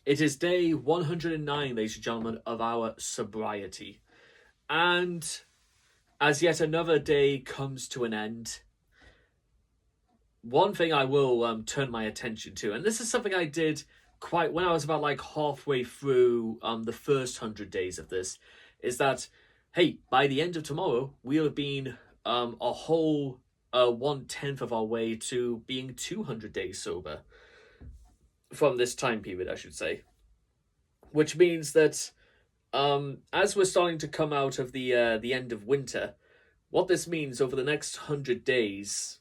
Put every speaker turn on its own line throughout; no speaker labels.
It is day 109, ladies and gentlemen, of our sobriety. And as yet another day comes to an end, one thing I will turn my attention to, and this is something I did quite when I was about like halfway through the first 100 days of this, is that, hey, by the end of tomorrow, we'll have been a whole 1/10 of our way to being 200 days sober from this time period, I should say. Which means that as we're starting to come out of the end of winter, what this means over the next 100 days,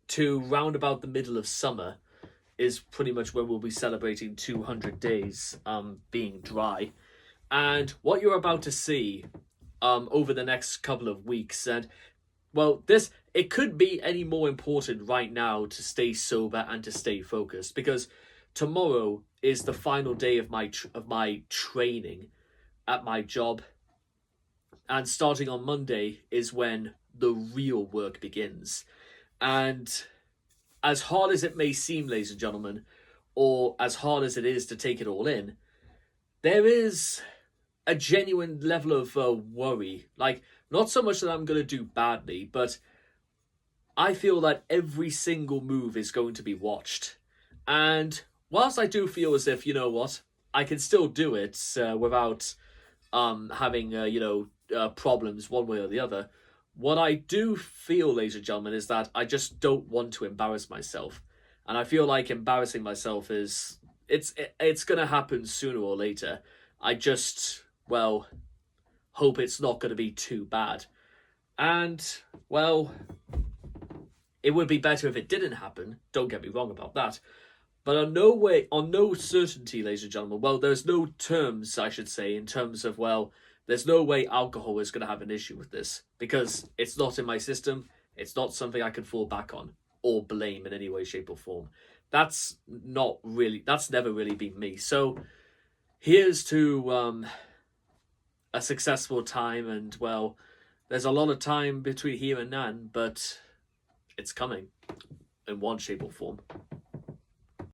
to round about the middle of summer, is pretty much when we'll be celebrating 200 days being dry. And what you're about to see over the next couple of weeks, and well, it could be any more important right now to stay sober and to stay focused, because tomorrow is the final day of my training at my job, and starting on Monday is when the real work begins. And as hard as it may seem, ladies and gentlemen, or as hard as it is to take it all in, there is a genuine level of worry. Like, not so much that I'm going to do badly, but I feel that every single move is going to be watched. And whilst I do feel as if, you know what, I can still do it without having, problems one way or the other, what I do feel, ladies and gentlemen, is that I just don't want to embarrass myself. And I feel like embarrassing myself is, it's going to happen sooner or later. I just, well, hope it's not going to be too bad. And, well, it would be better if it didn't happen. Don't get me wrong about that. But on no certainty, ladies and gentlemen, well, there's no terms, I should say, in terms of, well, there's no way alcohol is going to have an issue with this, because it's not in my system. It's not something I can fall back on or blame in any way, shape or form. That's never really been me. So here's to a successful time, and, well, there's a lot of time between here and then, but it's coming in one shape or form.